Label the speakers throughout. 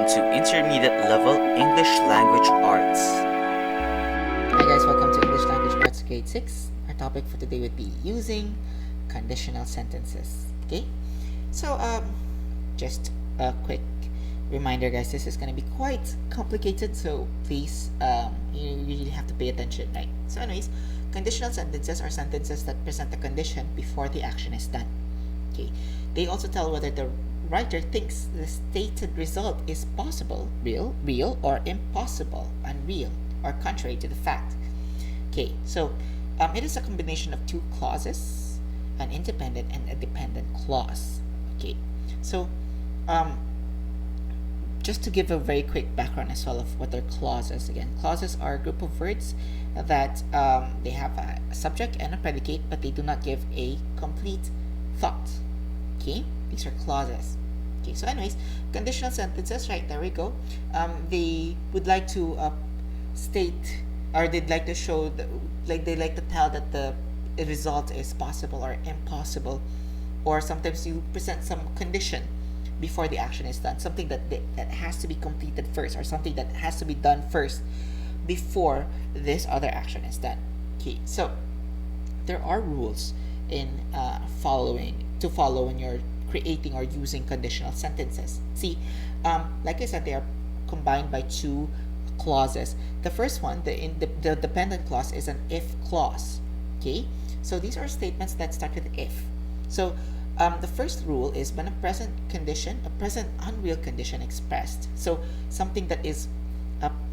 Speaker 1: to Intermediate Level English Language Arts.
Speaker 2: Hi guys, welcome to English Language Arts Grade 6. Our topic for today would be using conditional sentences. Okay, so just a quick reminder guys, this is going to be quite complicated, so please you really have to pay attention, right? So anyways, conditional sentences are sentences that present a condition before the action is done. Okay, they also tell whether the writer thinks the stated result is possible, real, or impossible, unreal, or contrary to the fact. Okay, so it is a combination of two clauses, an independent and a dependent clause. Okay, so just to give a very quick background as well of what are clauses. Again, clauses are a group of words that they have a subject and a predicate, but they do not give a complete thought. Okay, these are clauses. Okay, so anyways, conditional sentences, right, there we go. They would like to state, or they'd like to show, they like to tell that the result is possible or impossible, or sometimes you present some condition before the action is done, something that has to be completed first, or something that has to be done first before this other action is done. Okay, so there are rules in follow when you're creating or using conditional sentences. See, like I said, they are combined by two clauses. The first one, the dependent clause, is an if clause. Okay, so these are statements that start with if. So the first rule is when a present condition, a present unreal condition expressed. So something that is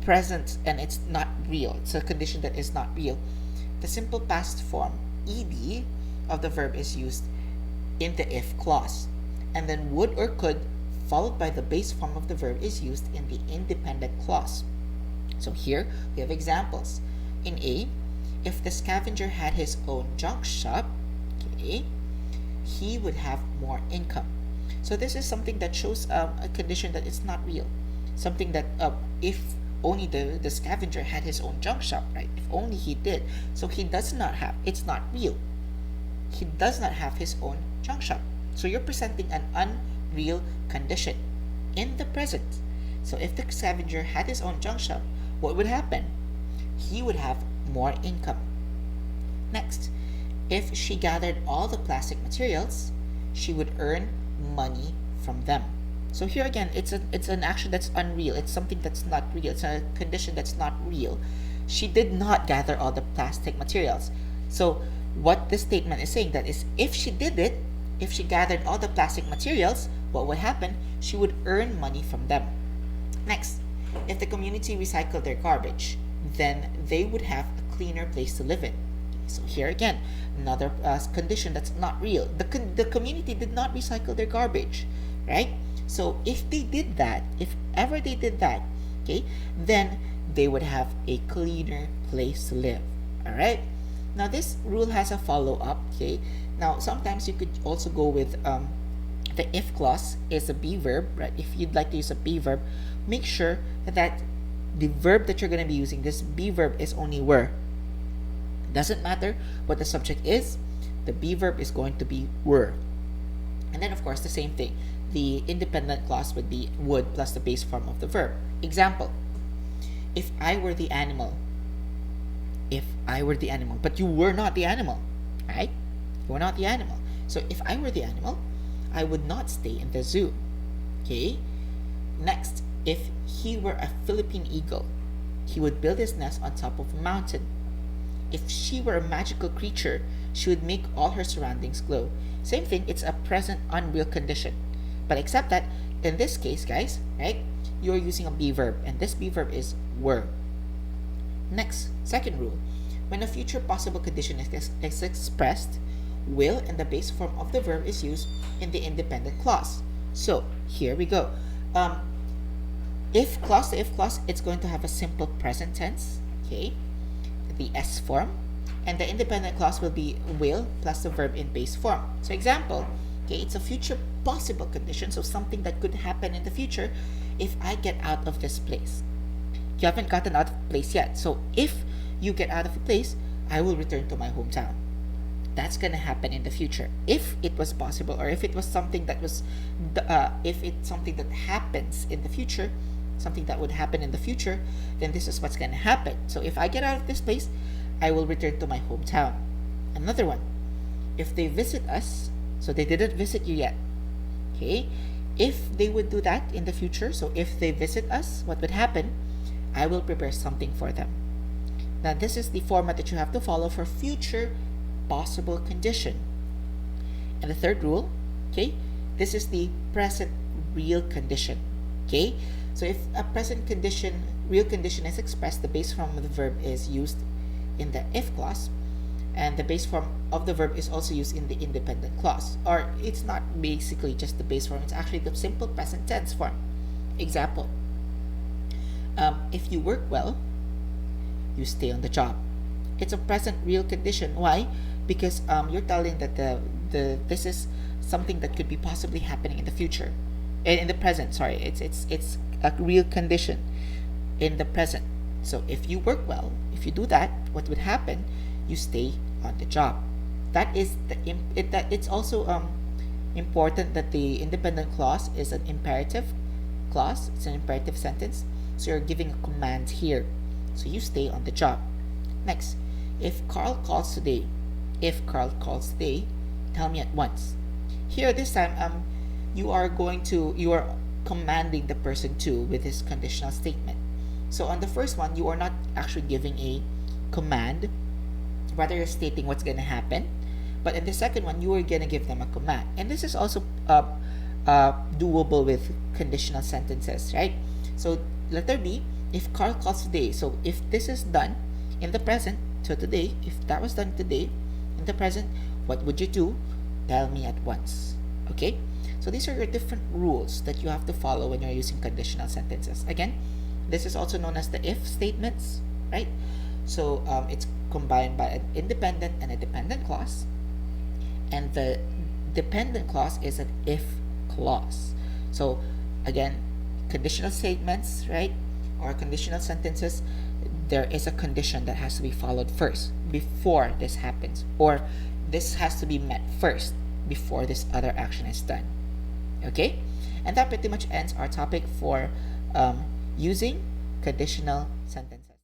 Speaker 2: present and it's not real. It's a condition that is not real. The simple past form, ed, of the verb is used in the if clause, and then would or could followed by the base form of the verb is used in the independent clause. So here we have examples. In A, if the scavenger had his own junk shop, okay, he would have more income. So this is something that shows a condition that it's not real. Something that if only the scavenger had his own junk shop, right? If only he did. So he does not have, it's not real. He does not have his own junk shop. So you're presenting an unreal condition in the present. So if the scavenger had his own junk shop, what would happen? He would have more income. Next, if she gathered all the plastic materials, she would earn money from them. So here again, it's an action that's unreal. It's something that's not real. It's a condition that's not real. She did not gather all the plastic materials. So what this statement is saying, that is, if she did it, if she gathered all the plastic materials, what would happen? She would earn money from them. Next, if the community recycled their garbage, then they would have a cleaner place to live in. So here again, another condition that's not real. The community did not recycle their garbage, right? So if they did that, if ever they did that, okay, then they would have a cleaner place to live. All right. Now this rule has a follow-up. Okay. Now sometimes you could also go with the if clause is a be verb, right? If you'd like to use a be verb, make sure that the verb that you're going to be using, this be verb, is only were. Doesn't matter what the subject is, the be verb is going to be were. And then of course the same thing, the independent clause would be would plus the base form of the verb. Example, if I were the animal. If I were the animal, but you were not the animal, right? You were not the animal. So if I were the animal, I would not stay in the zoo. Okay. Next, if he were a Philippine eagle, he would build his nest on top of a mountain. If she were a magical creature, she would make all her surroundings glow. Same thing, it's a present unreal condition. But except that, in this case, guys, right, you're using a be verb, and this be verb is were. Next, second rule, when a future possible condition is expressed, will and the base form of the verb is used in the independent clause. So here we go. If clause to if clause, it's going to have a simple present tense, okay, the S form, and the independent clause will be will plus the verb in base form. So example, okay, it's a future possible condition, so something that could happen in the future. If I get out of this place, you haven't gotten out of the place yet. So if you get out of the place, I will return to my hometown. that's going to happen in the future. If it was possible, or if it was something that was, if it's something that happens in the future, something that would happen in the future, then this is what's going to happen. So if I get out of this place, I will return to my hometown. Another one, if they visit us, so they didn't visit you yet. Okay, if they would do that in the future, so if they visit us, what would happen? I will prepare something for them. Now this is the format that you have to follow for future possible condition. And the third rule, okay, this is the present real condition. Okay, so if a present condition, real condition is expressed, the base form of the verb is used in the if clause, and the base form of the verb is also used in the independent clause. Or it's not basically just the base form, it's actually the simple present tense form. Example, if you work well, you stay on the job. It's a present real condition. Why? Because you're telling that this is something that could be possibly happening in the future, in the present. Sorry, it's a real condition in the present. So if you work well, if you do that, what would happen? You stay on the job. That is that it's also important that the independent clause is an imperative clause. It's an imperative sentence. So you're giving a command here. So you stay on the job. Next, if Carl calls today, tell me at once. Here this time you are commanding the person to with this conditional statement. So on the first one, you are not actually giving a command, rather you're stating what's going to happen. But in the second one, you are going to give them a command. And this is also doable with conditional sentences, right? So letter B, if Carl calls today, so if this is done in the present, so today, if that was done today in the present, what would you do? Tell me at once. Okay, so these are your different rules that you have to follow when you're using conditional sentences. Again, this is also known as the if statements, right? So it's combined by an independent and a dependent clause, and the dependent clause is an if clause. So again, conditional statements, right, or conditional sentences, there is a condition that has to be followed first before this happens, or this has to be met first before this other action is done. Okay, and that pretty much ends our topic for using conditional sentences.